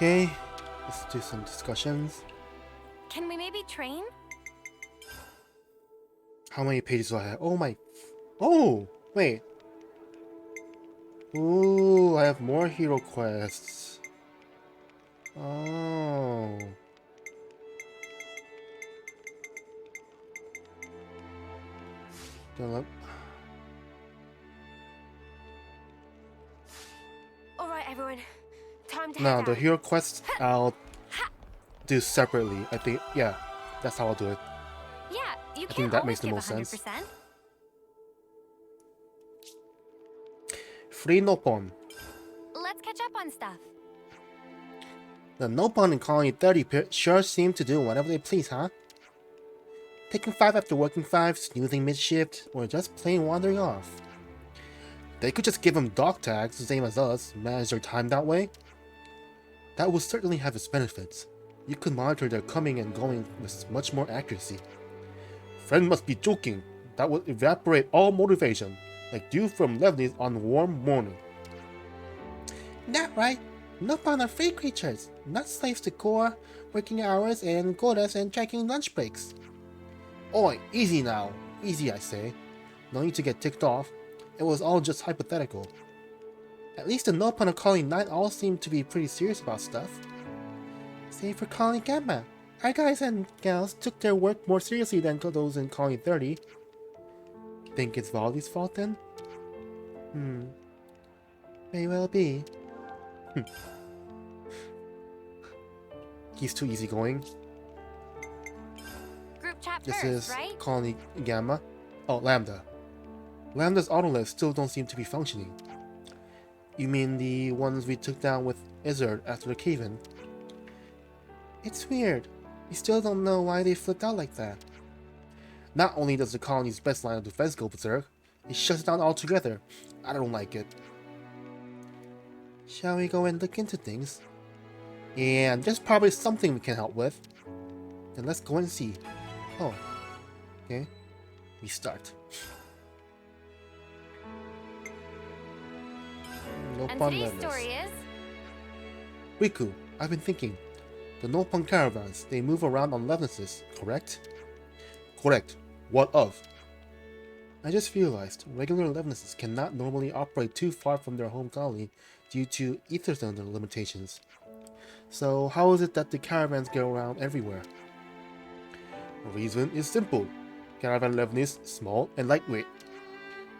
Okay, let's do some discussions. Can we maybe train? How many pages do I have? Oh my... Oh! Wait. Ooh, I have more hero quests. Oh. Don't Alright, everyone. Time to head No, out. the hero quests I'll do separately. I think, yeah, that's how I'll do it. Yeah, you I think can't that always makes the give most 100%. sense. Free Nopon. Let's catch up on stuff. The Nopon in Colony 30 sure seem to do whatever they please, huh? Taking 5 after working 5, snoozing mid-shift, or just plain wandering off. They could just give them dog tags, the same as us, manage their time that way. That would certainly have its benefits. You could monitor their coming and going with much more accuracy. Friend must be joking. That would evaporate all motivation, like dew from Levnis on a warm morning. That right. Nopon are free creatures, not slaves to core, working hours, and quotas and checking lunch breaks. Oi, easy now. Easy, I say. No need to get ticked off. It was all just hypothetical. At least the Nopon of Colony 9 all seem to be pretty serious about stuff. Save for Colony Gamma. Our guys and gals took their work more seriously than those in Colony 30. Think it's Volley's fault then? May well be. He's too easygoing. Group chat This first, is right? Colony Gamma. Oh, Lambda. Lambda's autoliths still don't seem to be functioning. You mean the ones we took down with Izzard after the cave-in? It's weird. We still don't know why they flipped out like that. Not only does the colony's best line of defense go berserk, it shuts down altogether. I don't like it. Shall we go and look into things? Yeah, there's probably something we can help with. Then let's go and see. Oh. Okay. We start. No And pun today's letters. story is... Riku, I've been thinking. The Nopon caravans, they move around on Levinuses, correct? Correct. What of? I just realized regular Levinuses cannot normally operate too far from their home colony due to ether thunder limitations. So how is it that the caravans get around everywhere? The reason is simple. Caravan Levinus small and lightweight.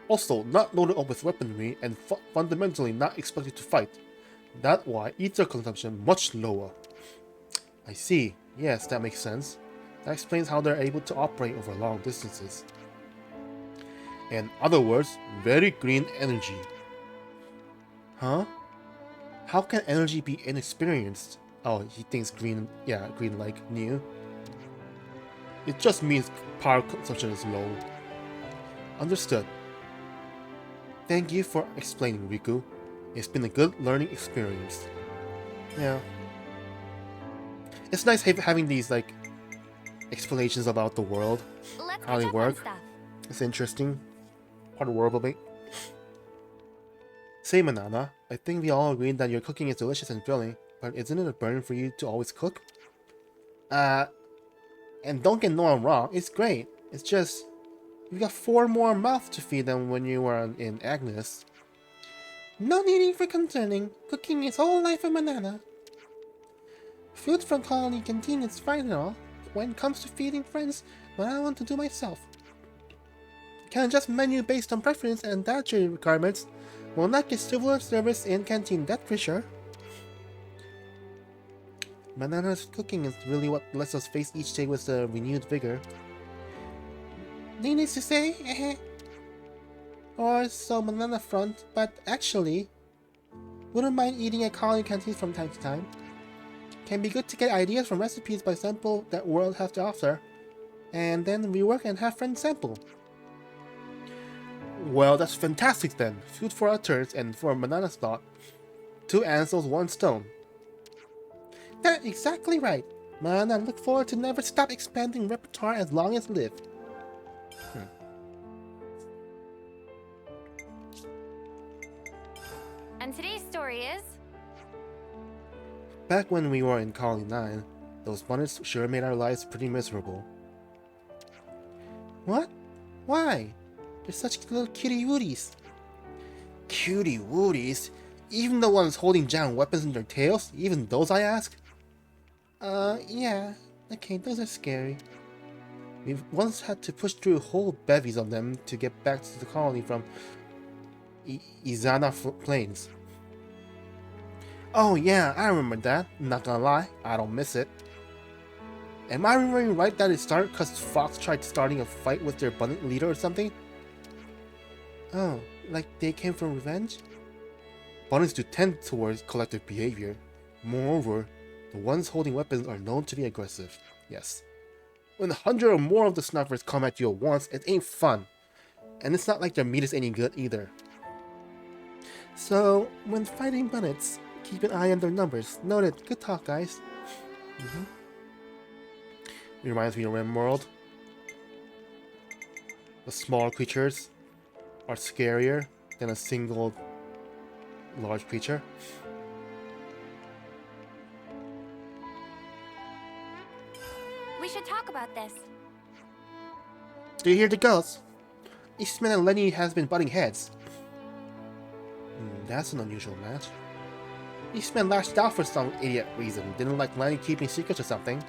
Also not loaded up with weaponry and fundamentally not expected to fight. That's why ether consumption much lower. I see. Yes, that makes sense. That explains how they're able to operate over long distances. In other words, very green energy. Huh? How can energy be inexperienced? Oh, he thinks green, yeah, green like new. It just means power consumption is low. Understood. Thank you for explaining, Riku. It's been a good learning experience. Yeah. It's nice having these, like, explanations about the world. Let's How catch they up work. on stuff. It's interesting. Part of the world of it. Say, Manana, I think we all agreed that your cooking is delicious and filling, but isn't it a burden for you to always cook? And don't get Noah wrong, it's great. It's just, you've got 4 more mouths to feed than when you were in Agnus. No needing for concerning. Cooking is whole life of Manana. Food from Colony Canteen is fine and all, but when it comes to feeding friends, what I want to do myself. Can adjust menu based on preference and dietary requirements. Will not get similar service in canteen, that's for sure. Manana's cooking is really what lets us face each day with a renewed vigor. Needless to say, or so Manana front, but actually, wouldn't mind eating at Colony Canteen from time to time. Can be good to get ideas from recipes by sample that world has to offer, and then rework and have friends sample. Well, that's fantastic then. Food for our turns and for Manana's thought. 2 answers, 1 stone. That's exactly right. Man, I look forward to never stop expanding repertoire as long as live. And today's story is... back when we were in Colony 9, those bonnets sure made our lives pretty miserable. What? Why? They're such little cutie woodies. Cutie woodies? Even the ones holding giant weapons in their tails? Even those, I ask? Yeah. Okay, those are scary. We've once had to push through whole bevies of them to get back to the colony from Izana Plains. Oh yeah, I remember that. Not gonna lie, I don't miss it. Am I remembering right that it started because Fox tried starting a fight with their bonnet leader or something? Oh, like they came for revenge? Bonnets do tend towards collective behavior. Moreover, the ones holding weapons are known to be aggressive. Yes. When 100 or more of the snipers come at you at once, it ain't fun. And it's not like their meat is any good either. So, when fighting bonnets, keep an eye on their numbers. Noted. Good talk, guys. It reminds me of RimWorld. The smaller creatures are scarier than a single large creature. We should talk about this. Do you hear the ghosts? Eastman and Lenny has been butting heads. That's an unusual match. Eastman lashed out for some idiot reason. Didn't like Lenny keeping secrets or something.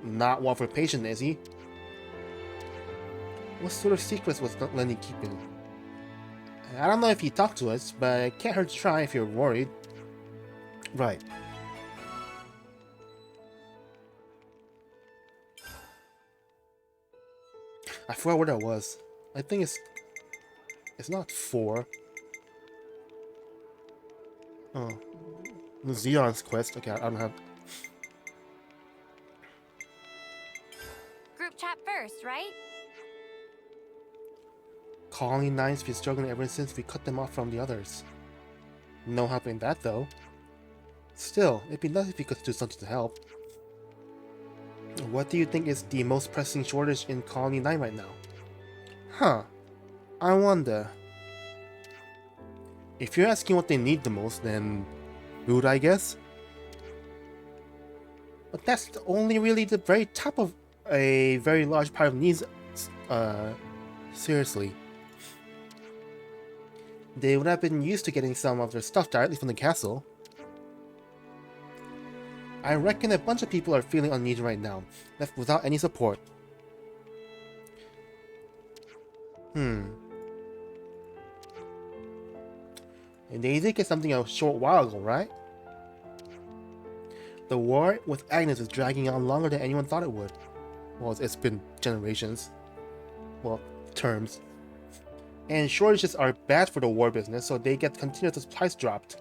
Not one for patient, is he? What sort of secrets was Lenny keeping? I don't know if he talked to us, but it can't hurt to try if you're worried. Right. I forgot where that was. I think it's not 4. Oh. Zeon's quest. Okay, I don't have... Group chat first, right? Colony 9's been struggling ever since we cut them off from the others. No help in that, though. Still, it'd be nice if we could do something to help. What do you think is the most pressing shortage in Colony 9 right now? Huh. I wonder. If you're asking what they need the most, then food, I guess? But that's only really the very top of a very large part of needs, seriously. They would have been used to getting some of their stuff directly from the castle. I reckon a bunch of people are feeling unneeded right now, left without any support. And they did get something a short while ago, right? The war with Agnus is dragging on longer than anyone thought it would. Well, it's been generations. Well, terms. And shortages are bad for the war business, so they get continuous price dropped.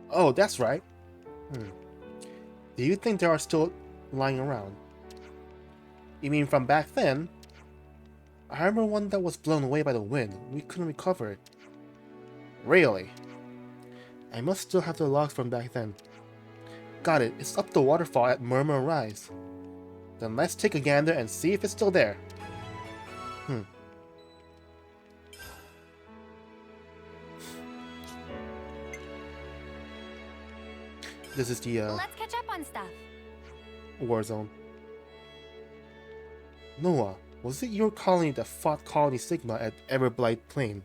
Oh, that's right. Do you think there are still lying around? You mean from back then? I remember one that was blown away by the wind. We couldn't recover it. Really? I must still have the logs from back then. Got it. It's up the waterfall at Murmur Rise. Then let's take a gander and see if it's still there. This is the Let's catch up on stuff. war zone. Noah, was it your colony that fought Colony Sigma at Everblight Plain?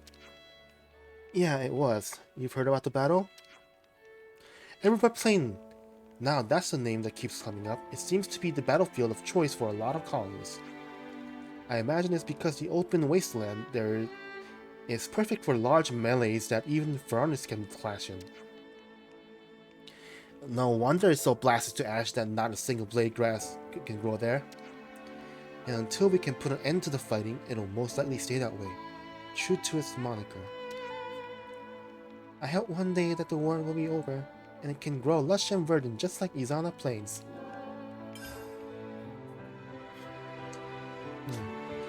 Yeah, it was. You've heard about the battle? Everblight Plain. Now that's the name that keeps coming up. It seems to be the battlefield of choice for a lot of colonies. I imagine it's because the open wasteland there is perfect for large melees that even Furnace can clash in. No wonder it's so blasted to ash that not a single blade grass can grow there. And until we can put an end to the fighting, it'll most likely stay that way, true to its moniker. I hope one day that the war will be over, and it can grow lush and verdant just like Izana Plains.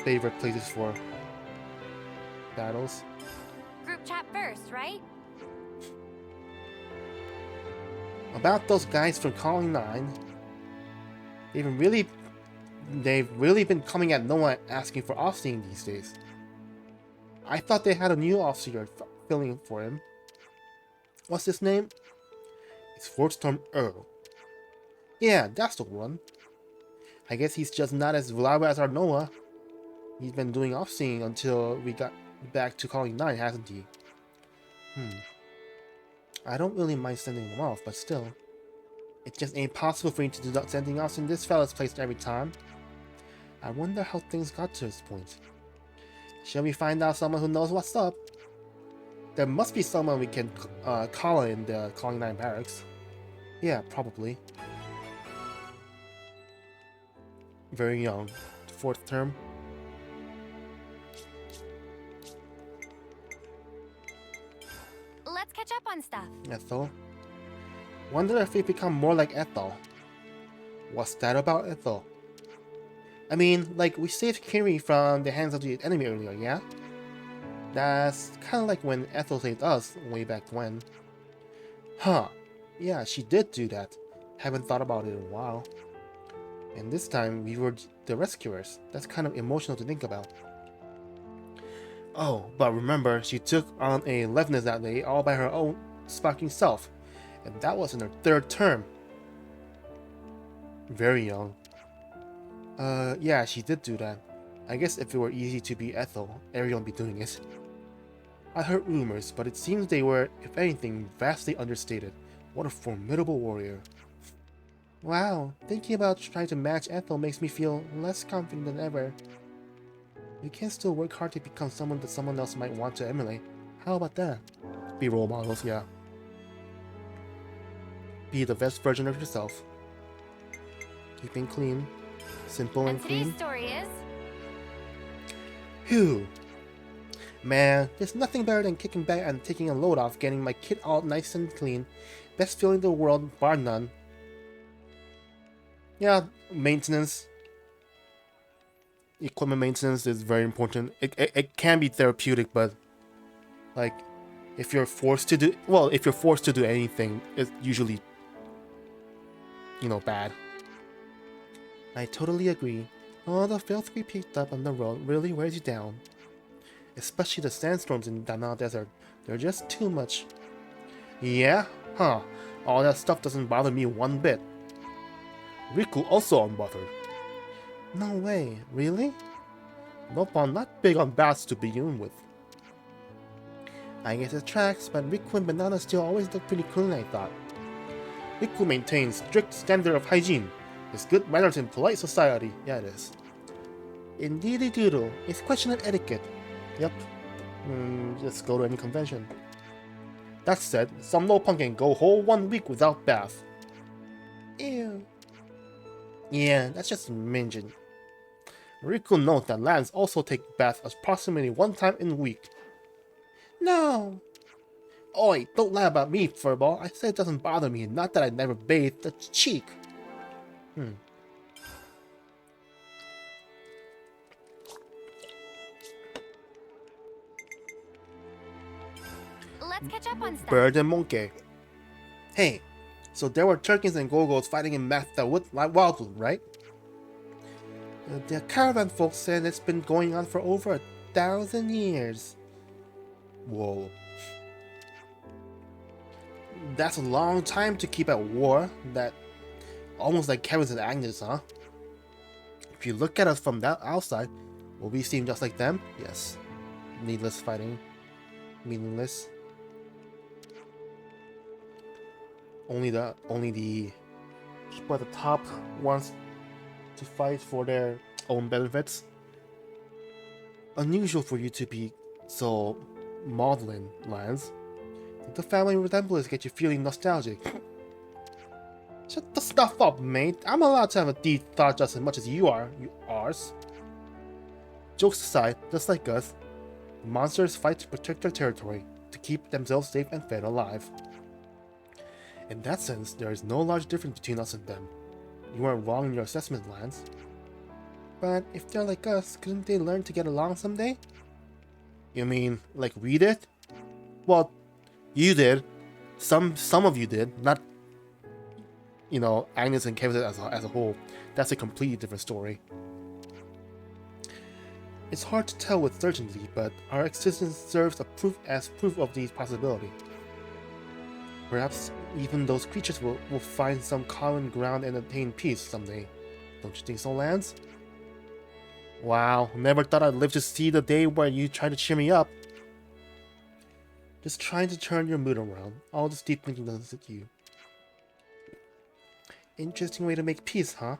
Favorite places for battles? Group chat first, right? About those guys from Colony 9, they've really been coming at Noah asking for Off-Seeing these days. I thought they had a new Off-Seer filling for him. What's his name? It's fourth term Earl. Yeah, that's the one. I guess he's just not as reliable as our Noah. He's been doing off-seeing until we got back to Colony 9, hasn't he? I don't really mind sending him off, but still. It just ain't possible for me to do sending off in this fella's place every time. I wonder how things got to this point. Shall we find out someone who knows what's up? There must be someone we can call in the Colony 9 barracks. Yeah, probably. Very young. Fourth term. Let's catch up on stuff. Ethel. Wonder if we become more like Ethel. What's that about Ethel? I mean, like, we saved Kiri from the hands of the enemy earlier, yeah? That's kinda like when Ethel saved us way back when. Huh. Yeah, she did do that. Haven't thought about it in a while. And this time, we were the rescuers. That's kind of emotional to think about. Oh, but remember, she took on a Leftness that day all by her own sparking self. And that was in her third term. Very young. Yeah, she did do that. I guess if it were easy to be Ethel, everyone would be doing it. I heard rumors, but it seems they were, if anything, vastly understated. What a formidable warrior. Wow, thinking about trying to match Ethel makes me feel less confident than ever. You can still work hard to become someone that someone else might want to emulate. How about that? Be role models, yeah. Be the best version of yourself. Keeping clean. Simple and clean. Today's story is... Phew. Man, there's nothing better than kicking back and taking a load off, getting my kit all nice and clean. Best feeling in the world, bar none. Yeah, maintenance. Equipment maintenance is very important. It can be therapeutic, but like if you're forced to do anything, it's usually, you know, bad. I totally agree. All the filth we picked up on the road really wears you down. Especially the sandstorms in Dana Desert. They're just too much. Yeah? Huh. All that stuff doesn't bother me one bit. Riku also unbothered. No way. Really? Nope, I'm not big on baths to begin with. I guess it tracks, but Riku and Banana still always look pretty clean, I thought. Riku maintains strict standard of hygiene. It's good manners in polite society. Yeah, it is. Indeedy doodle. It's a question of etiquette. Yep. Just go to any convention. That said, some Lopang can go whole 1 week without bath. Ew. Yeah, that's just minging. Riku notes that lands also take baths approximately 1 time in a week. No! Oi, don't lie about me, furball. I said it doesn't bother me, not that I never bathed. That's cheek. Let's catch up on stuff. Bird and monkey. Hey, so there were turkeys and gogos fighting in Wildwood, right? The caravan folks said it's been going on for over 1,000 years. Whoa. That's a long time to keep at war. That almost like Keves and Agnus, huh? If you look at us from that outside, will we seem just like them? Yes. Needless fighting. Meaningless. Only the people at the top wants to fight for their own benefits. Unusual for you to be so maudlin, Lance. Did the family resemblance get you feeling nostalgic? Shut the stuff up, mate. I'm allowed to have a deep thought just as much as you are, you arse. Jokes aside, just like us, the monsters fight to protect their territory, to keep themselves safe and fed alive. In that sense, there is no large difference between us and them. You weren't wrong in your assessment, Lance. But if they're like us, couldn't they learn to get along someday? You mean, like we did? Well, you did. Some of you did. Not, you know, Agnes and Kevin as a whole. That's a completely different story. It's hard to tell with certainty, but our existence serves as proof of these possibilities. Perhaps even those creatures will find some common ground and attain peace someday. Don't you think so, Lance? Wow, never thought I'd live to see the day where you try to cheer me up. Just trying to turn your mood around. All this deep thinking doesn't suit you. Interesting way to make peace, huh?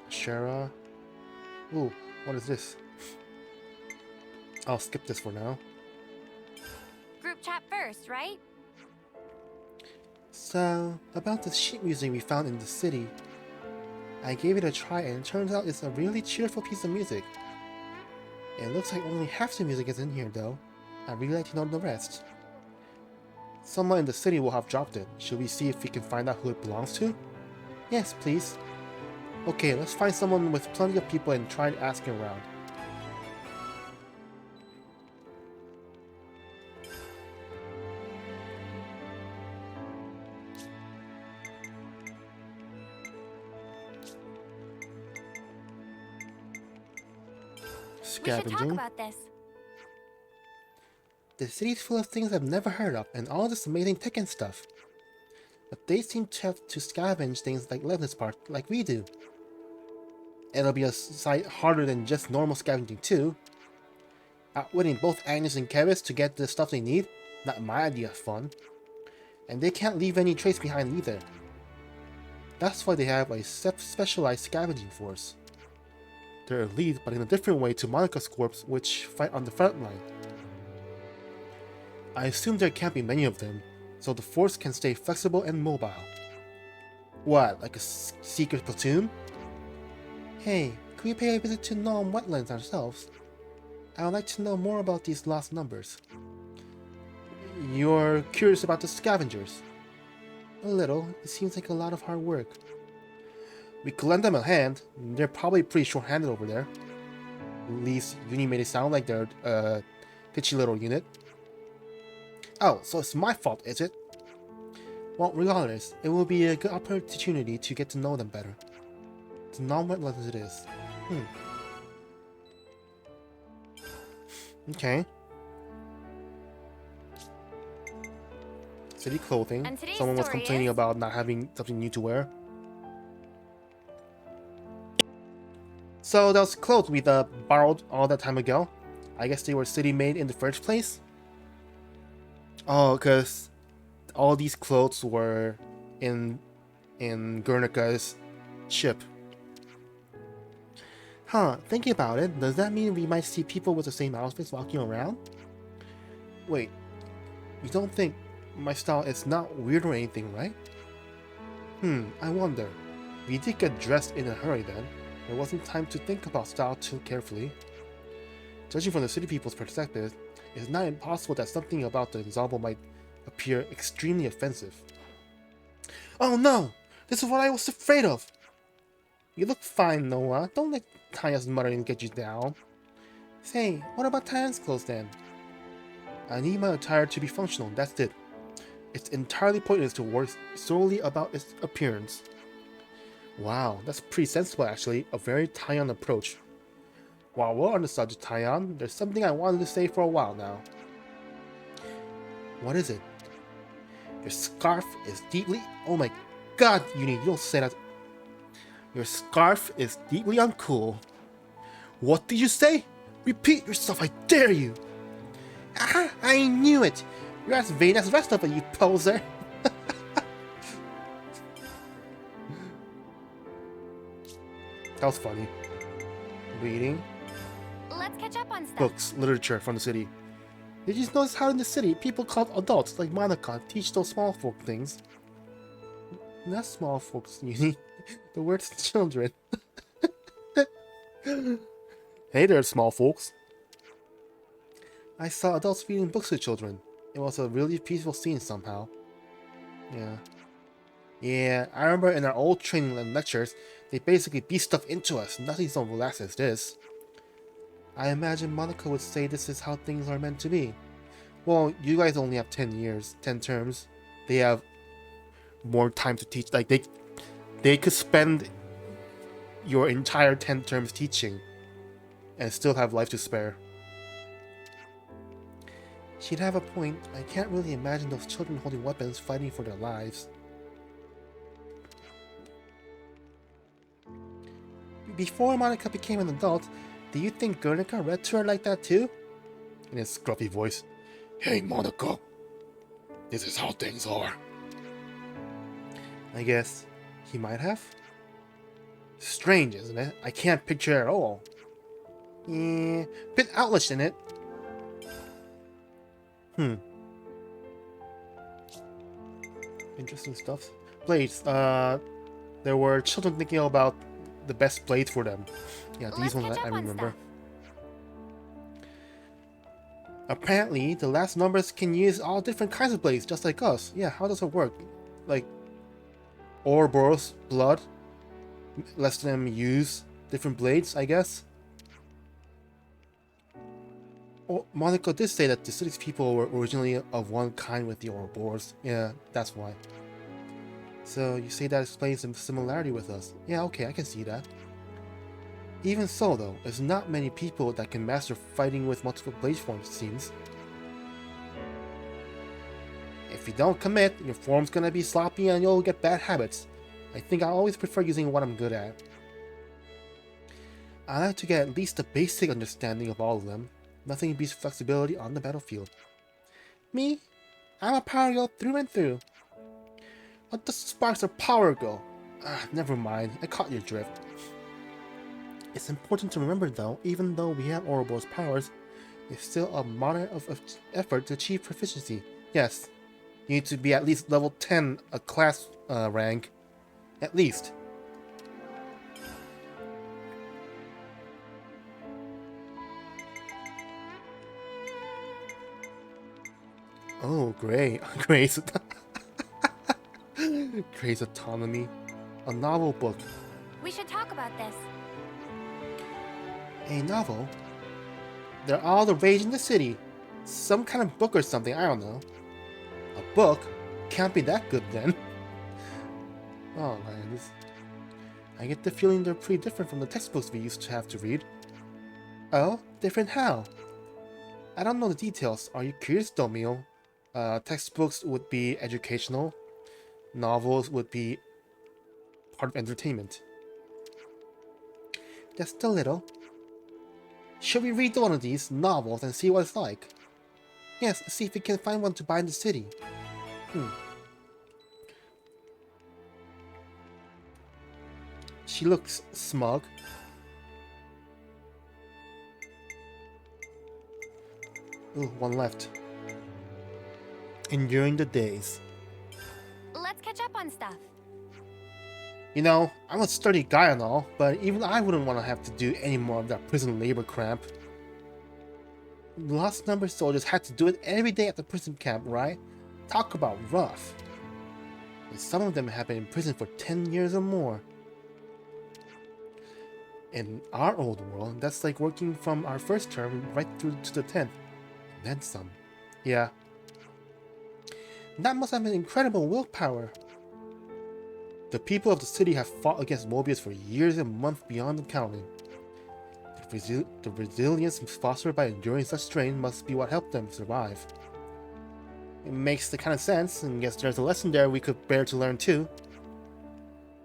Shara. Ooh, what is this? I'll skip this for now. Group chat first, right? So, about the sheet music we found in the city. I gave it a try and it turns out it's a really cheerful piece of music. It looks like only half the music is in here though. I'd really like to know the rest. Someone in the city will have dropped it. Should we see if we can find out who it belongs to? Yes, please. Okay, let's find someone with plenty of people and try asking around. We should talk Scavenging. about this. The city's full of things I've never heard of, and all this amazing tech and stuff. But they seem to have to scavenge things like Levin's part, like we do. It'll be a sight harder than just normal scavenging too. Outwitting both Agnus and Keves to get the stuff they need, not my idea of fun. And they can't leave any trace behind either. That's why they have a specialized scavenging force. They're elite, but in a different way to Monika's corps, which fight on the front line. I assume there can't be many of them, so the force can stay flexible and mobile. What, like a secret platoon? Hey, could we pay a visit to Noah wetlands ourselves? I would like to know more about these lost numbers. You're curious about the scavengers? A little. It seems like a lot of hard work. We could lend them a hand. They're probably pretty short-handed over there. At least Uni made it sound like they're a pitchy little unit. Oh, so it's my fault, is it? Well, regardless, it will be a good opportunity to get to know them better. The non-wetlands it is. Okay. City clothing. And today's Someone was story complaining is- about not having something new to wear. So those clothes we borrowed all that time ago. I guess they were city made in the first place. Oh, because all these clothes were in Guernica's ship. Huh, thinking about it, does that mean we might see people with the same outfits walking around? Wait, you don't think my style is not weird or anything, right? I wonder. We did get dressed in a hurry then. There wasn't time to think about style too carefully. Judging from the city people's perspective, it's not impossible that something about the ensemble might appear extremely offensive. Oh no! This is what I was afraid of! You look fine, Noah. Don't let Tanya's muttering get you down. Say, what about Tanya's clothes then? I need my attire to be functional, that's it. It's entirely pointless to worry solely about its appearance. Wow, that's pretty sensible actually. A very Taiyan approach. While we're on the subject of Taiyan, there's something I wanted to say for a while now. What is it? Your scarf is deeply... Oh my god, you don't say that. Your scarf is deeply uncool. What did you say? Repeat yourself, I dare you! Ah, I knew it! You're as vain as the rest of it, you poser! That was funny. Reading. Let's catch up on stuff. Books, literature from the city. Did you notice how in the city, people called adults like Monica teach those small folk things? Not small folks, Uni. The word's children. Hey there, small folks. I saw adults reading books to children. It was a really peaceful scene somehow. Yeah, I remember in our old training and lectures, they basically beat stuff into us. Nothing so relaxed as this. I imagine Monica would say this is how things are meant to be. Well, you guys only have 10 years, 10 terms. They have more time to teach. Like, they could spend your entire 10 terms teaching and still have life to spare. She'd have a point. I can't really imagine those children holding weapons fighting for their lives. Before Monica became an adult, do you think Guernica read to her like that too? In his scruffy voice. Hey Monica, this is how things are. I guess he might have. Strange, isn't it? I can't picture it at all. Yeah, bit outlandish in it. Interesting stuff. Blades. There were children thinking about the best blades for them. Yeah, these ones I remember. Apparently, the last numbers can use all different kinds of blades, just like us. Yeah, how does it work? Like, Ouroboros blood lets them use different blades, I guess. Oh, Monica did say that the city's people were originally of one kind with the Ouroboros. Yeah, that's why. So you say that explains some similarity with us. Yeah, okay, I can see that. Even so, though, there's not many people that can master fighting with multiple blade forms, it seems. If you don't commit, your form's gonna be sloppy and you'll get bad habits. I think I always prefer using what I'm good at. I like to get at least a basic understanding of all of them. Nothing beats flexibility on the battlefield. Me? I'm a power girl through and through. What does sparks of power go? Never mind, I caught your drift. It's important to remember though, even though we have Ouroboros powers, it's still a moderate of effort to achieve proficiency. Yes, you need to be at least level 10 a class rank. At least. Oh, great. Gray's Gray's autonomy. A novel book. We should talk about this. A novel? They're all the rage in the city. Some kind of book or something, I don't know. A book? Can't be that good then. Oh man, I get the feeling they're pretty different from the textbooks we used to have to read. Oh? Different how? I don't know the details. Are you curious though, Mio? Textbooks would be educational. Novels would be part of entertainment. Just a little. Should we read one of these novels and see what it's like? Yes, see if we can find one to buy in the city. She looks smug. Ooh, one left. Enduring the days. Let's catch up on stuff. You know, I'm a sturdy guy and all, but even I wouldn't want to have to do any more of that prison labor crap. Lost number soldiers had to do it every day at the prison camp, right? Talk about rough. And some of them have been in prison for 10 years or more. In our old world, that's like working from our first term right through to the 10th. And then some. Yeah. That must have been incredible willpower. The people of the city have fought against Mobius for years and months beyond the counting. The resilience fostered by enduring such strain must be what helped them survive. It makes the kind of sense, and guess there's a lesson there we could bear to learn too.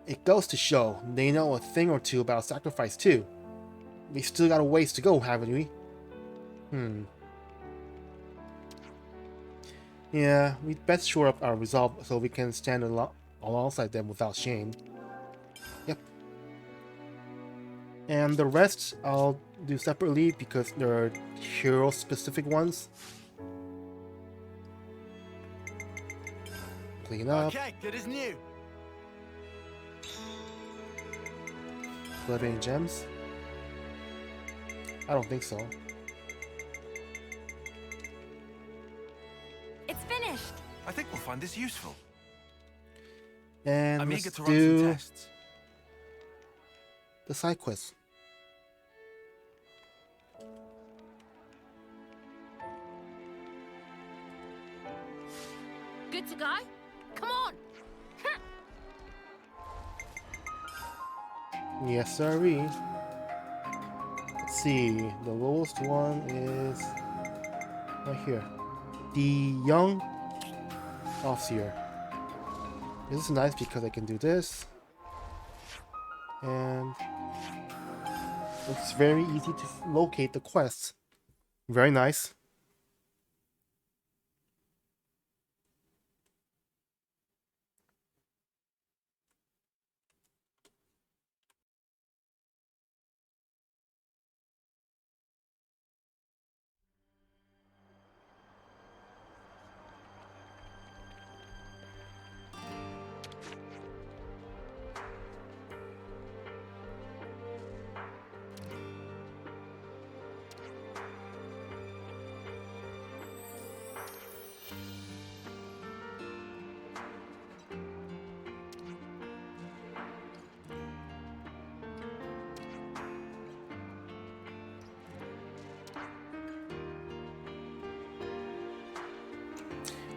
It goes to show they know a thing or two about sacrifice too. We still got a ways to go, haven't we? Yeah, we'd best shore up our resolve so we can stand alongside them without shame. Yep. And the rest I'll do separately because there are hero-specific ones. Clean up. Okay, good as new. Blood Rain gems? I don't think so. It's finished. I think we'll find this useful. And I'm let's eager to run some do tests. the side quest. Good to go? Come on. Yes, sirree. Let's see. The lowest one is right here. the young Off-Seer. This is nice because I can do this. And it's very easy to locate the quests. Very nice.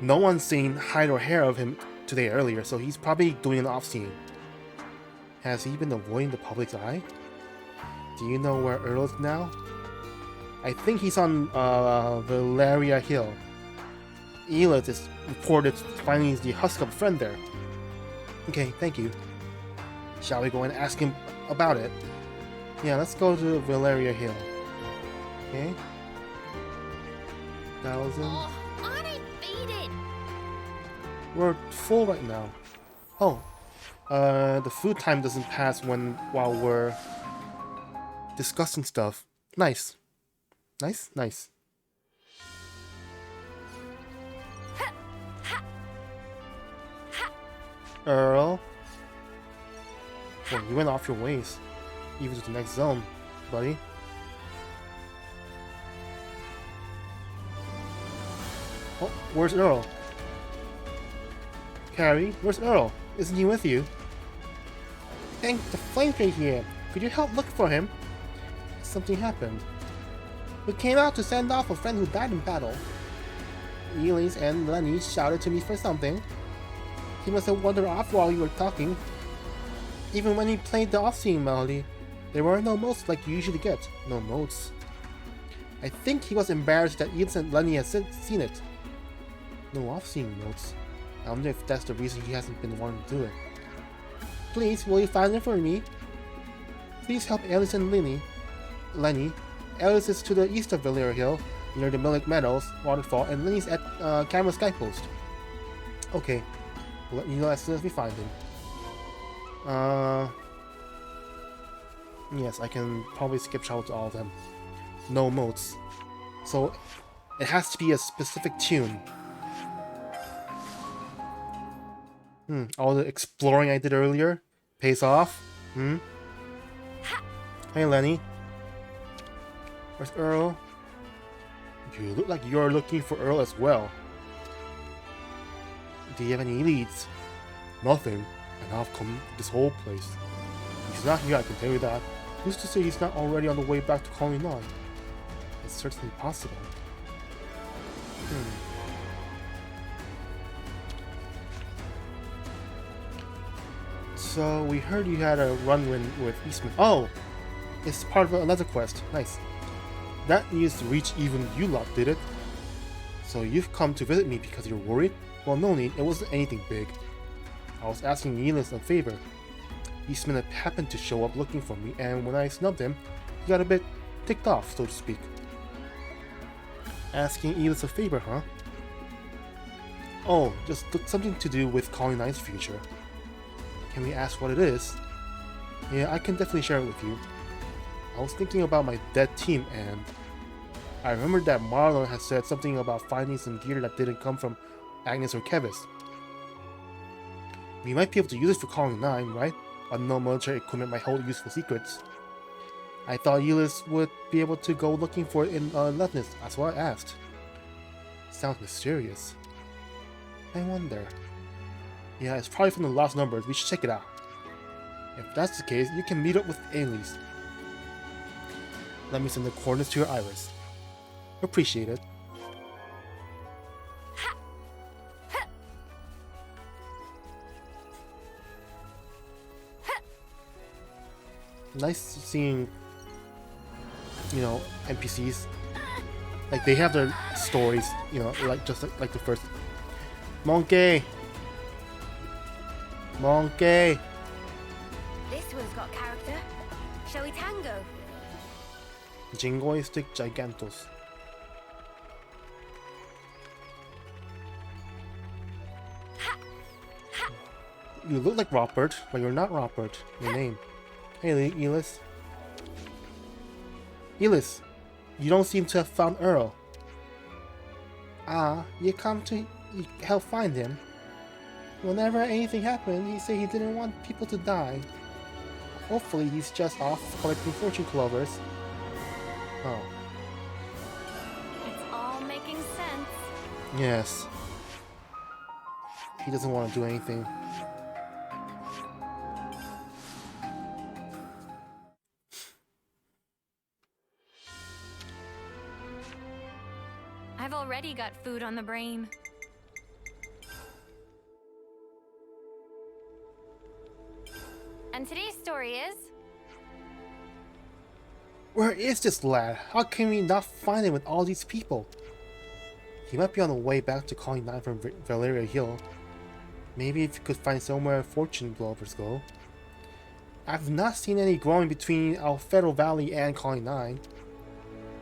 No one's seen hide or hair of him today earlier, so he's probably doing an off-scene. Has he been avoiding the public's eye? Do you know where Earl is now? I think he's on Valeria Hill. Elis is reported finding the husk of a friend there. Okay, thank you. Shall we go and ask him about it? Yeah, let's go to Valeria Hill. Okay. 1,000. Oh, aren't I faded? We're full right now. Oh, the food time doesn't pass while we're discussing stuff. Nice. Nice, nice. Earl. Well, you went off your ways. Even to the next zone, buddy. Oh, where's Earl? Carrie, where's Earl? Isn't he with you? Thank the flametree here. Could you help look for him? Something happened. We came out to send off a friend who died in battle. Elis and Lenny shouted to me for something. He must have wandered off while you were talking. Even when he played the off-scene melody, there were no notes like you usually get. No notes. I think he was embarrassed that Elis and Lenny had seen it. No off-scene notes. I wonder if that's the reason he hasn't been wanting to do it. Please, will you find it for me? Please help Elis and Lenny. Elis is to the east of Valeria Hill, near the Milik Meadows waterfall, and Lenny's at Camera Skypost. Okay, we'll let you know as soon as we find him. Yes, I can probably skip travel to all of them. No notes. So, it has to be a specific tune. All the exploring I did earlier pays off. Hey, Lenny. Where's Earl? You look like you're looking for Earl as well. Do you have any leads? Nothing. And I've come to this whole place. He's not here, I can tell you that. Who's to say he's not already on the way back to Colony 9? It's certainly possible. So, we heard you had a run-in with Eastman. Oh! It's part of another quest. Nice. That needs to reach even you lot, did it? So you've come to visit me because you're worried? Well, no need, it wasn't anything big. I was asking Elis a favor. Eastman had happened to show up looking for me, and when I snubbed him, he got a bit ticked off, so to speak. Asking Elis a favor, huh? Oh, just something to do with Colony 9's future. Can we ask what it is? Yeah, I can definitely share it with you. I was thinking about my dead team, and I remembered that Marlon had said something about finding some gear that didn't come from Agnus or Keves. We might be able to use it for Colony 9, right? Unknown military equipment might hold useful secrets. I thought Elis would be able to go looking for it in Leftness, that's why I asked. Sounds mysterious. I wonder. Yeah, it's probably from the lost numbers, we should check it out. If that's the case, you can meet up with Elis. Let me send the coordinates to your iris. Appreciate it. Nice seeing, NPCs. Like they have their stories, you know, like just like the first. Monkey. Monkey. This one's got character. Shall we tango? Jingoistic Gigantos. You look like Robert, but you're not Robert. Your name. Hey, Elis. Elis, you don't seem to have found Earl. Ah, you come to help find him. Whenever anything happened, he said he didn't want people to die. Hopefully he's just off collecting fortune clovers. Oh. It's all making sense. Yes. He doesn't want to do anything. I've already got food on the brain. And today's story is... Where is this lad? How can we not find him with all these people? He might be on the way back to Colony 9 from Valeria Hill. Maybe if you could find somewhere fortune lovers go. I've not seen any growing between Alfredo Valley and Colony 9.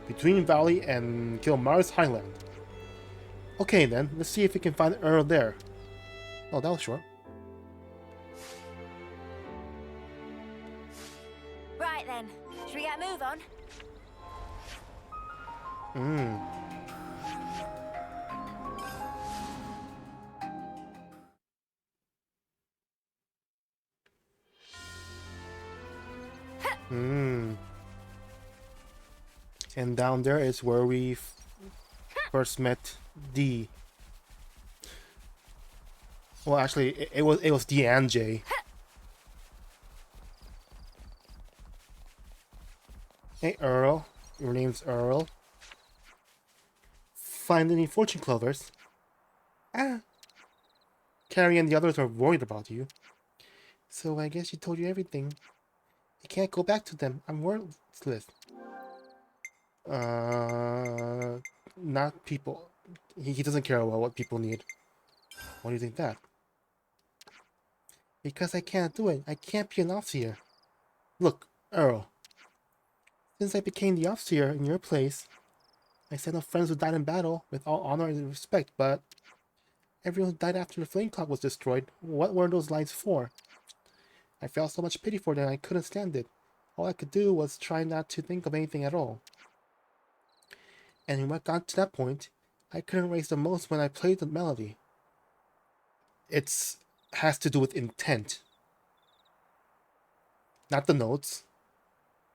Between Valley and Kilmar's Highland. Okay then, let's see if we can find Earl there. Oh, that was short. Right then, should we get a move on? And down there is where we first met D. Well, actually, it was D and J. Hey, Earl. Your name's Earl. Find any fortune clovers? Ah. Carrie and the others are worried about you. So I guess she told you everything. I can't go back to them. I'm worthless. Not people. He doesn't care about what people need. Why do you think that? Because I can't do it. I can't be an Off-Seer. Look, Earl. Since I became the Off-Seer in your place, I sent off friends who died in battle with all honor and respect, but everyone who died after the flame clock was destroyed, what were those lives for? I felt so much pity for them I couldn't stand it. All I could do was try not to think of anything at all. And when I got to that point, I couldn't raise the most when I played the melody. It has to do with intent. Not the notes.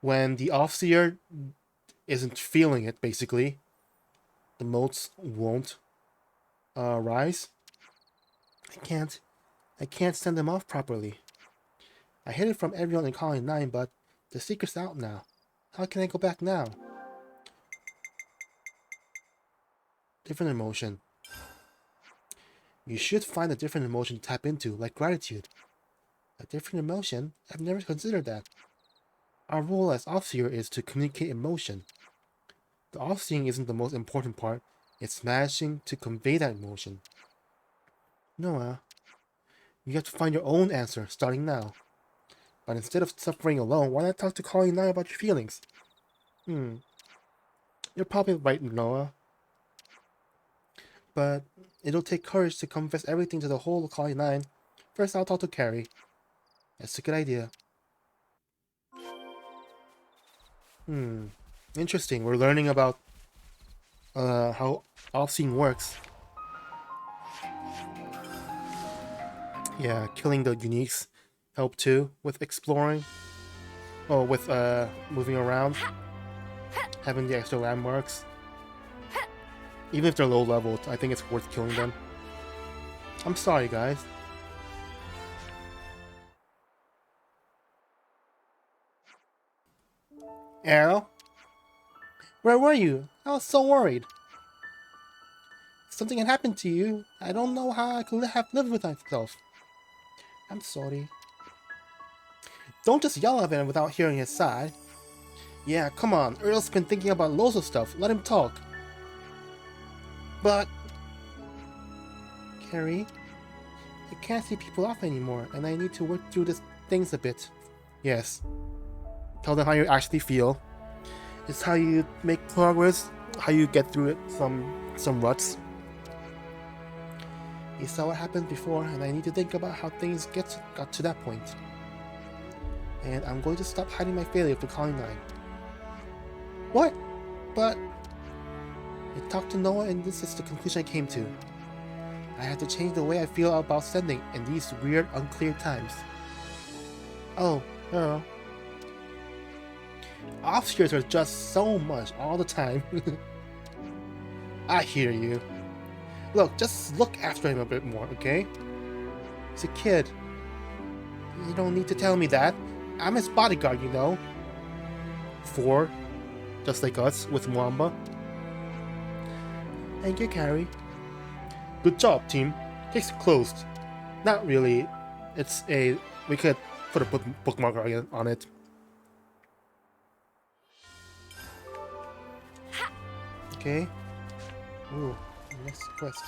When the Off-Seer isn't feeling it, basically, the notes won't rise. I can't send them off properly. I hid it from everyone in Colony 9, but the secret's out now. How can I go back now? Different emotion. You should find a different emotion to tap into, like gratitude. A different emotion? I've never considered that. Our role as Off-Seer is to communicate emotion. The off-seeing isn't the most important part, it's managing to convey that emotion. Noah, you have to find your own answer, starting now. But instead of suffering alone, why not talk to Colony 9 about your feelings? You're probably right, Noah. But it'll take courage to confess everything to the whole of Colony 9. First, I'll talk to Carrie. That's a good idea. Interesting. We're learning about how Off-Seeing works. Yeah, killing the uniques help too with exploring. Oh, with moving around, having the extra landmarks. Even if they're low level, I think it's worth killing them. I'm sorry, guys. Arrow? Where were you? I was so worried. Something had happened to you. I don't know how I could have lived with myself. I'm sorry. Don't just yell at him without hearing his side. Yeah, come on. Earl's been thinking about loads of stuff. Let him talk. But... Carrie, I can't see people off anymore, and I need to work through these things a bit. Yes. Tell them how you actually feel. It's how you make progress, how you get through it, some ruts. You saw what happened before, and I need to think about how things got to that point. And I'm going to stop hiding my failure for calling 9. What? But... I talked to Noah, and this is the conclusion I came to. I had to change the way I feel about sending in these weird, unclear times. Oh, no. Off-Seers are just so much all the time. I hear you. Look, just look after him a bit more, okay? He's a kid. You don't need to tell me that. I'm his bodyguard, you know. 4, just like us, with Mwamba. Thank you, Carrie. Good job, team. Case closed. Not really. It's a... We could put a bookmark on it. Okay. Ooh, next quest.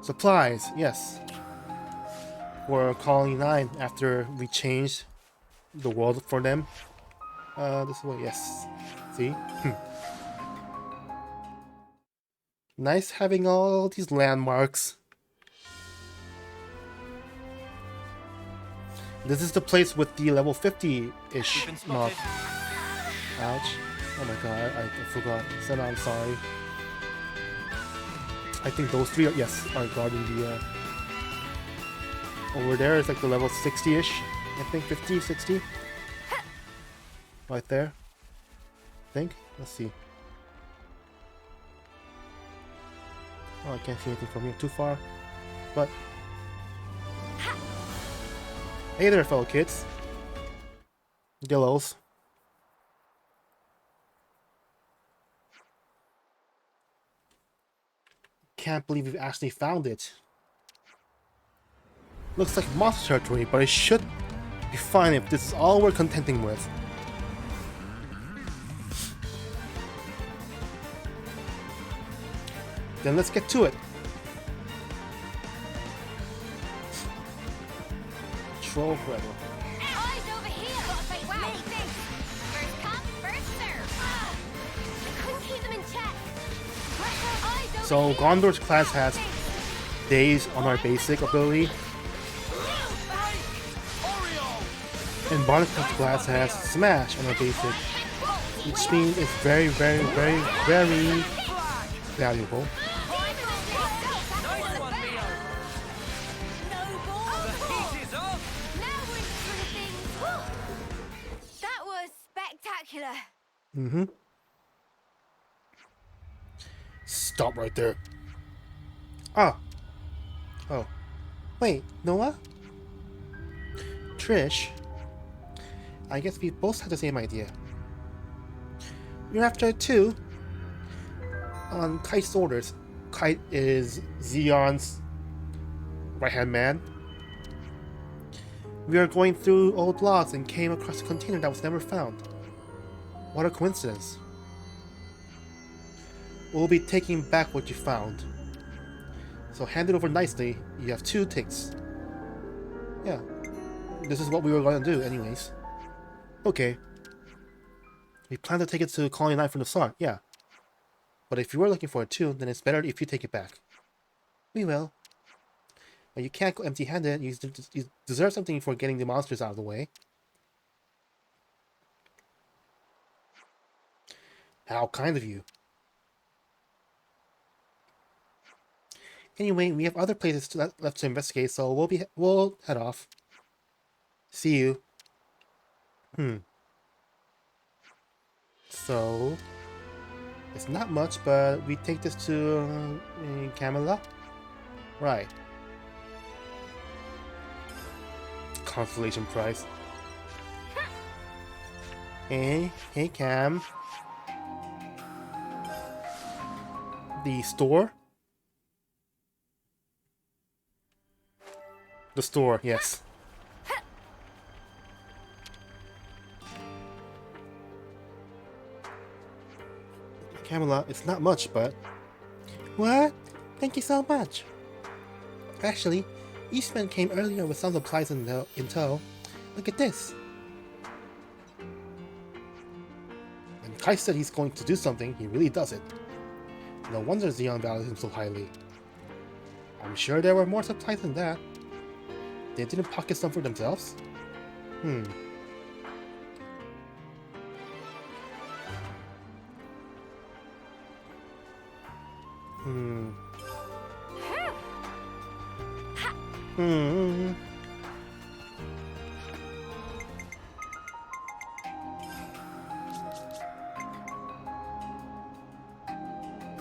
Supplies, yes. For Colony 9 after we changed the world for them. This way, yes. See? Nice having all these landmarks. This is the place with the level 50-ish mob. Ouch. Oh my god, I forgot. Senna, I'm sorry. I think those 3 are guarding the... Over there is like the level 60-ish. I think 50, 60. Right there. I think. Let's see. Oh, I can't see anything from here. Too far. But... Hey there, fellow kids. Dillos. Can't believe we've actually found it. Looks like monster territory, but it should be fine if this is all we're contending with. Then let's get to it. Troll forever. Eyes over here! Gotta say, wow! First come, first serve! I couldn't keep them in check! Eyes over So here. Gondor's class has daze on our basic ability. And Barnacle's class has smash on our basic. Which means it's very, very, very, very valuable. That was spectacular. Mm-hmm. Stop right there. Ah. Oh. Wait, Noah? Trish? I guess we both had the same idea. You're after it too? On Kite's orders. Kite is Zeon's right-hand man. We are going through old logs and came across a container that was never found. What a coincidence. We'll be taking back what you found. So hand it over nicely. You have 2 ticks. Yeah. This is what we were going to do anyways. Okay. We plan to take it to Colony 9 from the start, yeah. But if you were looking for it too, then it's better if you take it back. We will. But you can't go empty-handed. You deserve something for getting the monsters out of the way. How kind of you. Anyway, we have other places left to investigate, so we'll head off. See you. So it's not much, but we take this to Camilla, right? Consolation prize. Hey Cam. The store. The store, yes. Camelot, it's not much, but... What? Thank you so much. Actually, Eastman came earlier with some supplies in tow. Look at this. And Kai said he's going to do something, he really does it. No wonder Xeon valued him so highly. I'm sure there were more supplies than that. They didn't pocket some for themselves? Hmm.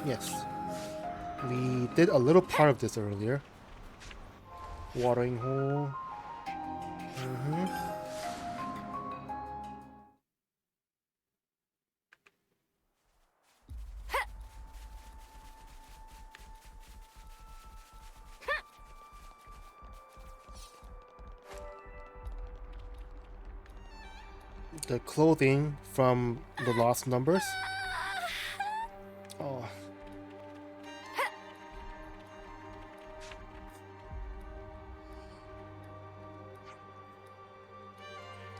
Yes. We did a little part of this earlier. Watering hole. The clothing from the lost numbers. Oh.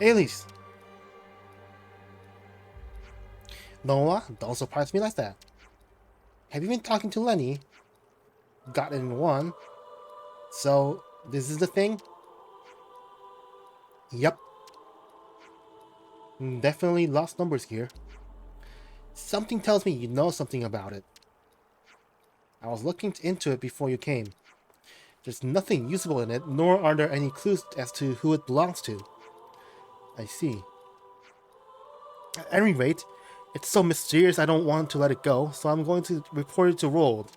Elise! Noah, don't surprise me like that. Have you been talking to Lenny? Got it in one. So, this is the thing? Yep. Definitely lost numbers here. Something tells me you know something about it. I was looking into it before you came. There's nothing usable in it, nor are there any clues as to who it belongs to. I see. At any rate, it's so mysterious I don't want to let it go, so I'm going to report it to Rold.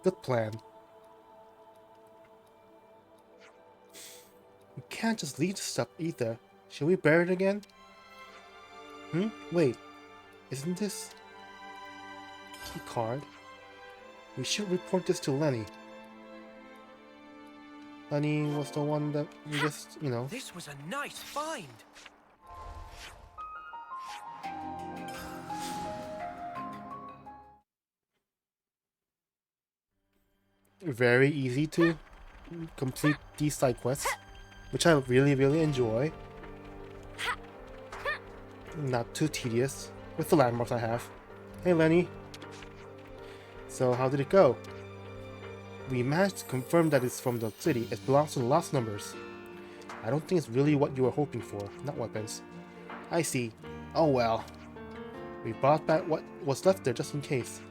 Good plan. We can't just leave this stuff either. Should we bury it again? Wait. Isn't this... key card? We should report this to Lenny. Lenny was the one that we just, you know... This was a nice find. Very easy to complete these side quests, which I really, really enjoy. Not too tedious with the landmarks I have. Hey Lenny. So how did it go? We managed to confirm that it's from the city. It belongs to the lost numbers. I don't think it's really what you were hoping for. Not weapons. I see. Oh well. We brought back what was left there just in case.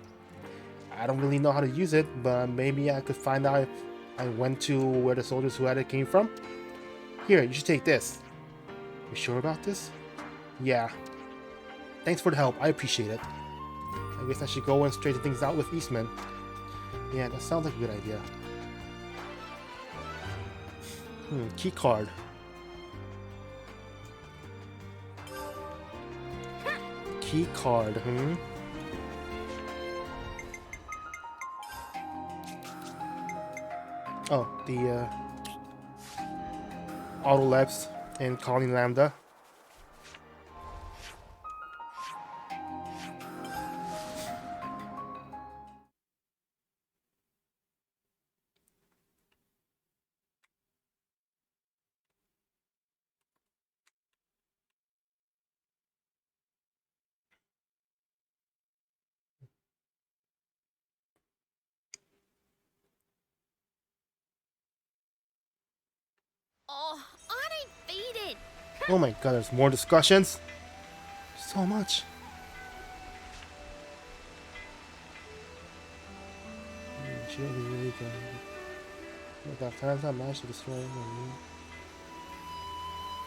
I don't really know how to use it, but maybe I could find out if I went to where the soldiers who had it came from. Here, you should take this. You sure about this? Yeah. Thanks for the help, I appreciate it. I guess I should go and straighten things out with Eastman. Yeah, that sounds like a good idea. Key card. Key card, Oh, the Auto Labs and Colony Lambda. Oh, I ain't faded. Oh my god, there's more discussions. So much.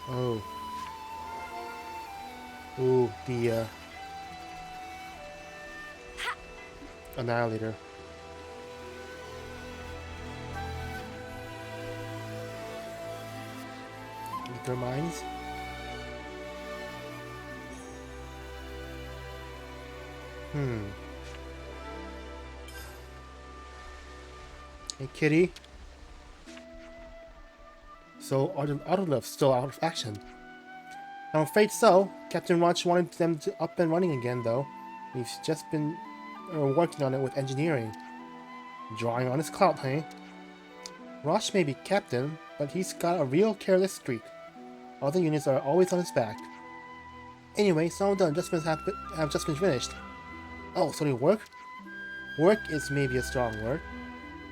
Oh. Ooh, the Annihilator. Ether Mines. Hey, kitty. So, are the Autolefs still out of action? I'm afraid so. Captain Roach wanted them to up and running again, though. We've just been working on it with engineering. Drawing on his clout, hey? Rosh may be captain, but he's got a real careless streak. Other units are always on his back. Anyway, some of the adjustments have just been finished. Oh, so they work? Work is maybe a strong word.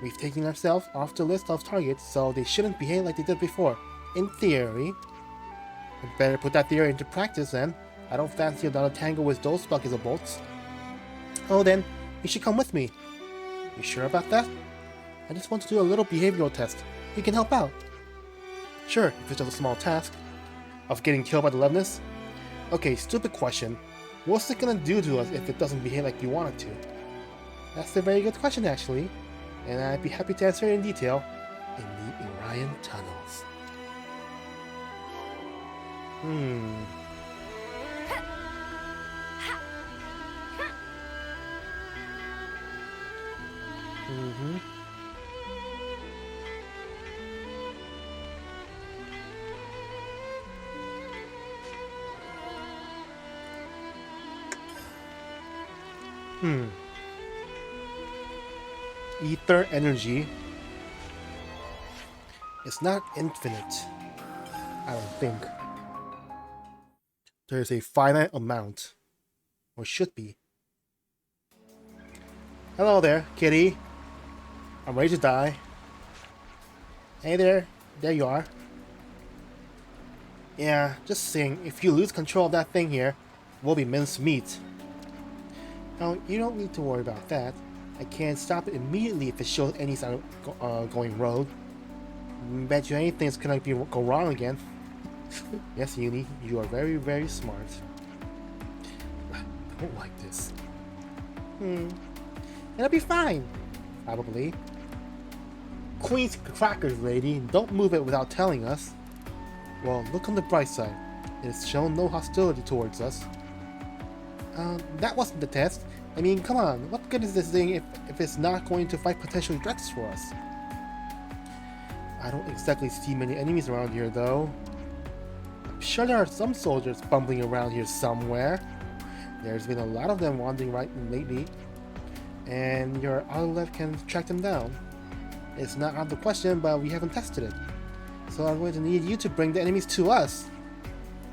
We've taken ourselves off the list of targets, so they shouldn't behave like they did before. In theory. I'd better put that theory into practice then. I don't fancy another tangle with those buckets of bolts. Oh then, you should come with me. You sure about that? I just want to do a little behavioral test. You can help out. Sure, if it's just a small task. Of getting killed by the Levinus? Okay, stupid question. What's it gonna do to us if it doesn't behave like you want it to? That's a very good question actually, and I'd be happy to answer it in detail in the Orion Tunnels. Ether energy. It's not infinite. I don't think. There's a finite amount. Or should be. Hello there, kitty. I'm ready to die. Hey there. There you are. Yeah, just saying, if you lose control of that thing here, we'll be minced meat. Now, you don't need to worry about that. I can stop it immediately if it shows any sign of going rogue. Bet you anything's gonna go wrong again. Yes, Uni, you are very, very smart. I don't like this. It'll be fine. Probably. Queen's crackers, lady. Don't move it without telling us. Well, look on the bright side. It's shown no hostility towards us. That wasn't the test. I mean, come on, what good is this thing if it's not going to fight potential threats for us? I don't exactly see many enemies around here, though. I'm sure there are some soldiers bumbling around here somewhere. There's been a lot of them wandering right lately, and your autoleft can track them down. It's not out of the question, but we haven't tested it. So I'm going to need you to bring the enemies to us.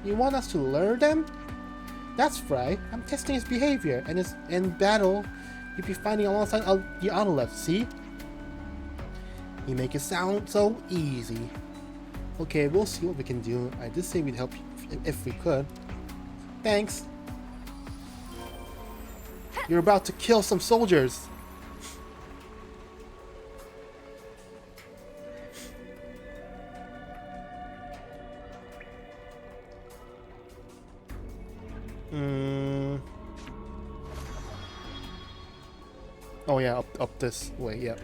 You want us to lure them? That's right. I'm testing his behavior, and in battle, you'd be fighting alongside the autoleft, see? You make it sound so easy. Okay, we'll see what we can do. I did say we'd help you if we could. Thanks. You're about to kill some soldiers. Oh yeah, up this way, yeah.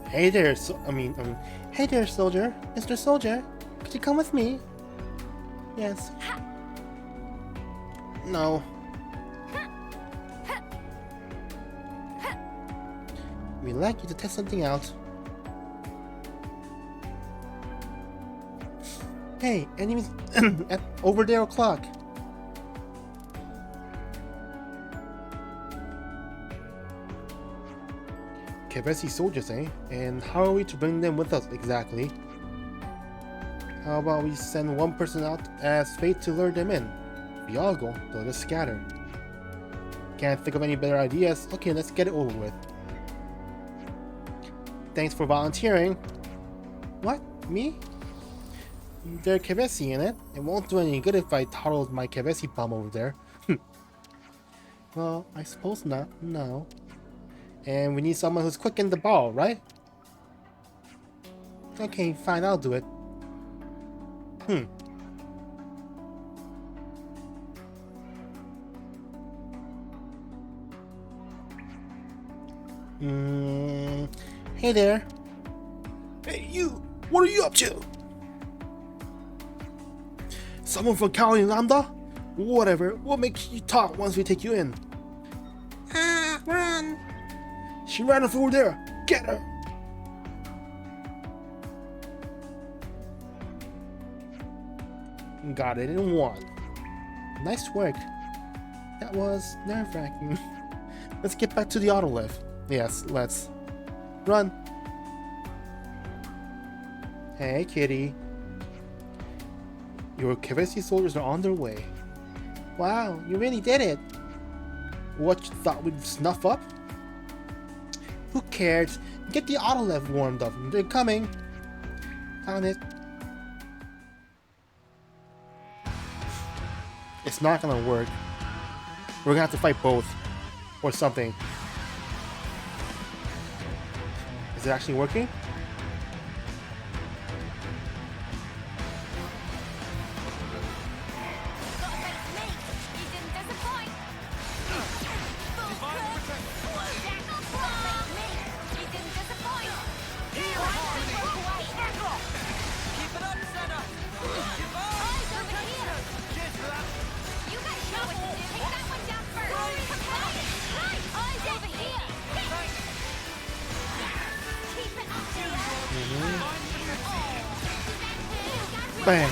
Hey there, hey there, soldier. Mr. Soldier, could you come with me? Yes. No. We'd like you to test something out. Hey, enemies over there o'clock. Kevesi soldiers, eh? And how are we to bring them with us exactly? How about we send one person out as fate to lure them in? If we all go, they'll just scatter. Can't think of any better ideas. Okay, let's get it over with. Thanks for volunteering. What? Me? There's Kevesi in it. It won't do any good if I toddled my Kevesi bomb over there. Well, I suppose not. No. And we need someone who's quick in the ball, right? Okay, fine, I'll do it. Hey there. Hey, you! What are you up to? Someone from Cali Lambda? Whatever, we'll make you talk once we take you in. Ah, run! She ran off over there! Get her! Got it in one. Nice work. That was nerve-wracking. Let's get back to the autoliv. Yes, let's. Run. Hey, kitty. Your Keves soldiers are on their way. Wow, you really did it. What, you thought we'd snuff up? Who cares? Get the autoliv warmed up. They're coming. Found it. It's not gonna work. We're gonna have to fight both. Or something. Is it actually working? Bam!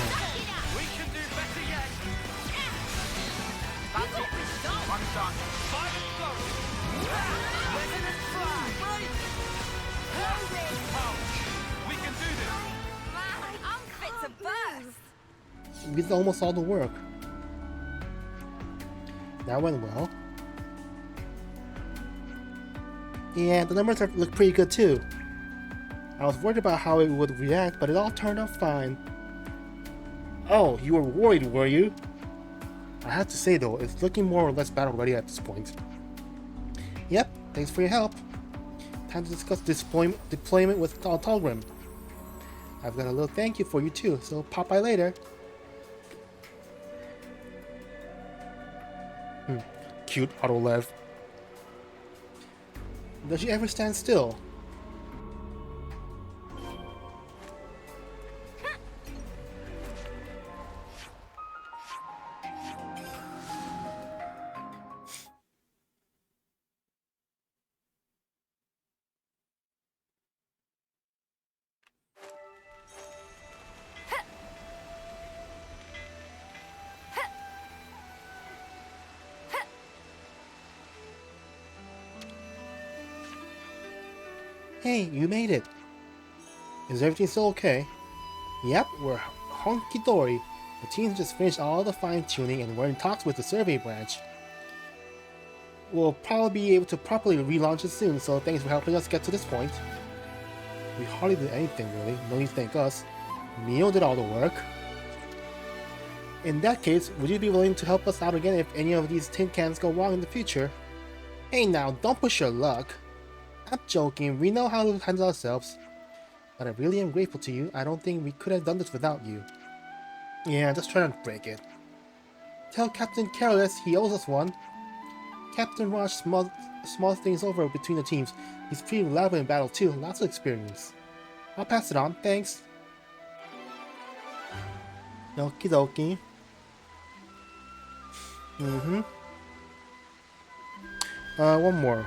We can do better yet. That's what we done. One done. Fire and go. Resonant flag. Break. We can do this. I'm fit to burst. We did almost all the work. That went well. Yeah, the numbers look pretty good too. I was worried about how it would react, but it all turned out fine. Oh, you were worried, were you? I have to say though, it's looking more or less battle ready at this point. Yep, thanks for your help. Time to discuss deployment with Talgrim. I've got a little thank you for you too, so pop by later. Cute Autolev. Does she ever stand still? Hey, you made it. Is everything still okay? Yep, we're honky-dory. The team's just finished all the fine-tuning and we're in talks with the survey branch. We'll probably be able to properly relaunch it soon, so thanks for helping us get to this point. We hardly did anything really, no need to thank us. Mio did all the work. In that case, would you be willing to help us out again if any of these tin cans go wrong in the future? Hey now, don't push your luck. I'm joking, we know how to handle ourselves. But I really am grateful to you. I don't think we could have done this without you. Yeah, just try not to break it. Tell Captain Careless he owes us one. Captain Raj small things over between the teams. He's pretty reliable in battle too, lots of experience. I'll pass it on, thanks. Okie dokie. One more.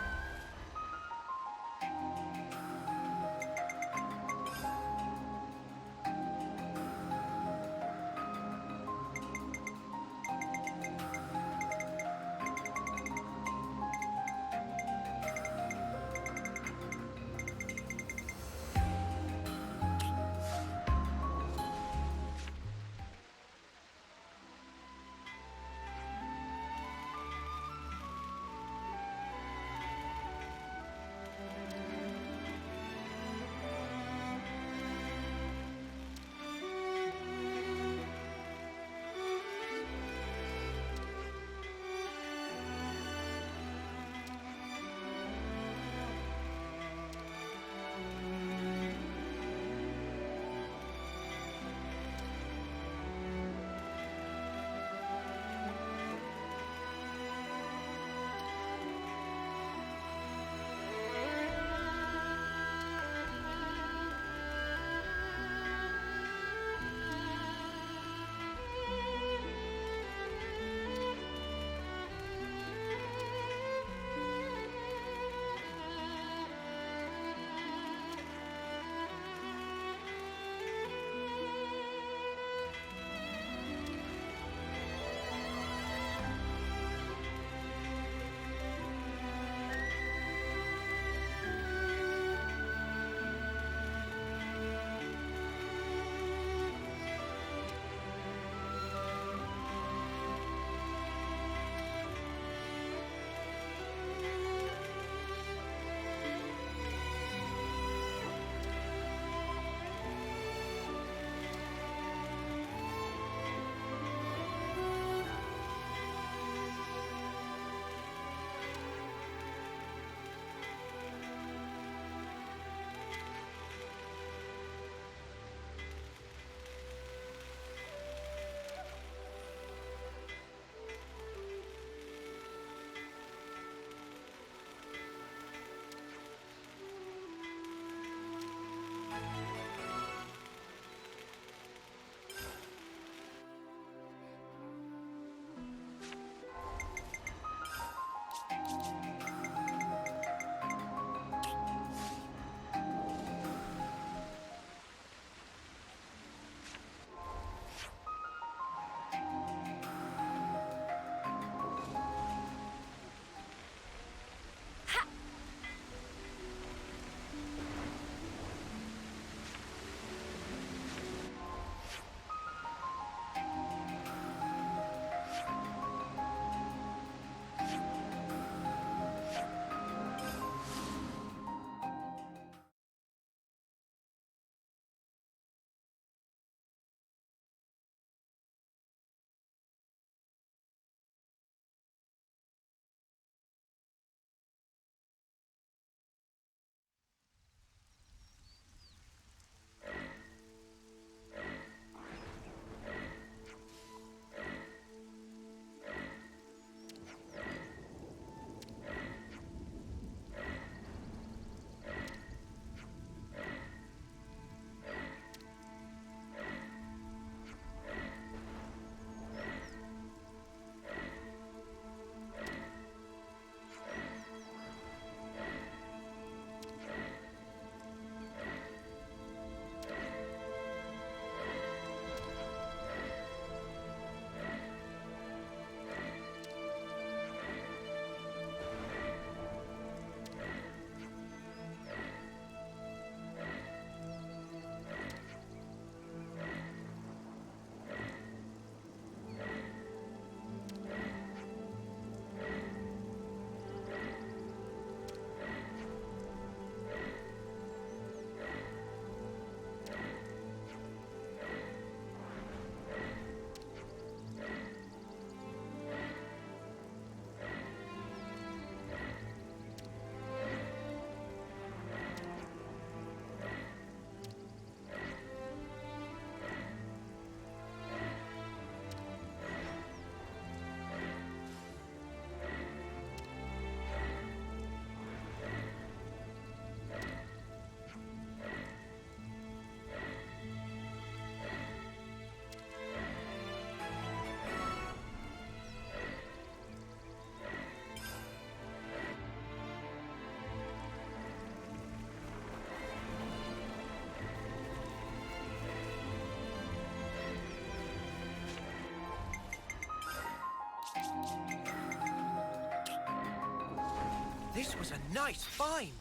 This was a nice find.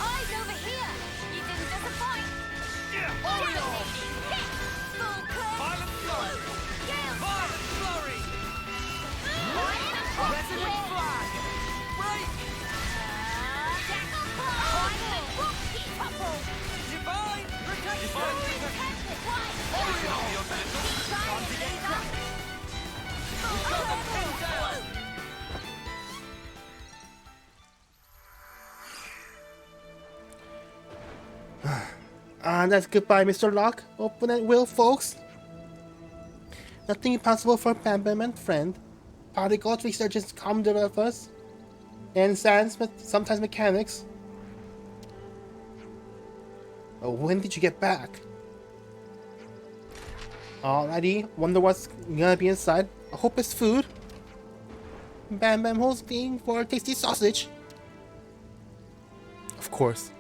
Eyes over here! You didn't disappoint! Dominating hit! Full clip! Violent flurry! Gale! Violent flurry! Resonant flag! Break! Jackal claw! Whoopsie topple! Divine protection! That's goodbye, Mr. Locke. Open at will, folks. Nothing impossible for BamBam and friend. Particle researchers come to us. And science, sometimes mechanics. Oh, when did you get back? Alrighty, wonder what's gonna be inside. I hope it's food. BamBam hosting for a tasty sausage. Of course.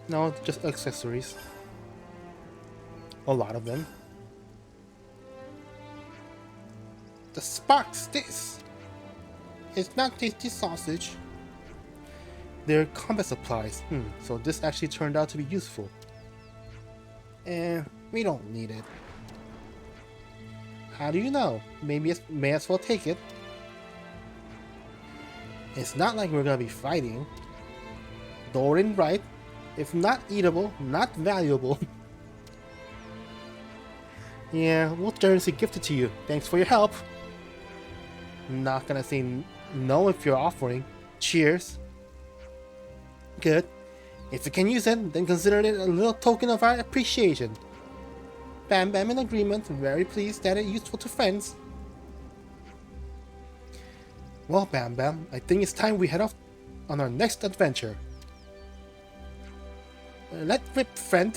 No, just accessories. A lot of them. The sparks this. It's not tasty sausage. They're combat supplies. So this actually turned out to be useful. We don't need it. How do you know? Maybe it may as well take it. It's not like we're gonna be fighting. Dorrin, right? If not eatable, not valuable. Yeah, we'll generously gift it to you. Thanks for your help. Not gonna say no if you're offering. Cheers. Good. If you can use it, then consider it a little token of our appreciation. BamBam in agreement, very pleased that it's useful to friends. Well, BamBam, I think it's time we head off on our next adventure. Let rip, friend.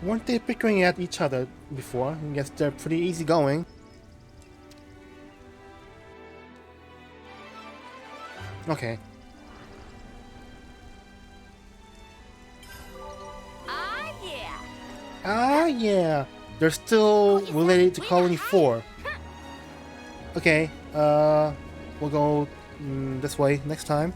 Weren't they bickering at each other before? I guess they're pretty easygoing. Okay. Ah, yeah. Ah, yeah. They're still related to Colony 4. Okay, we'll go this way next time.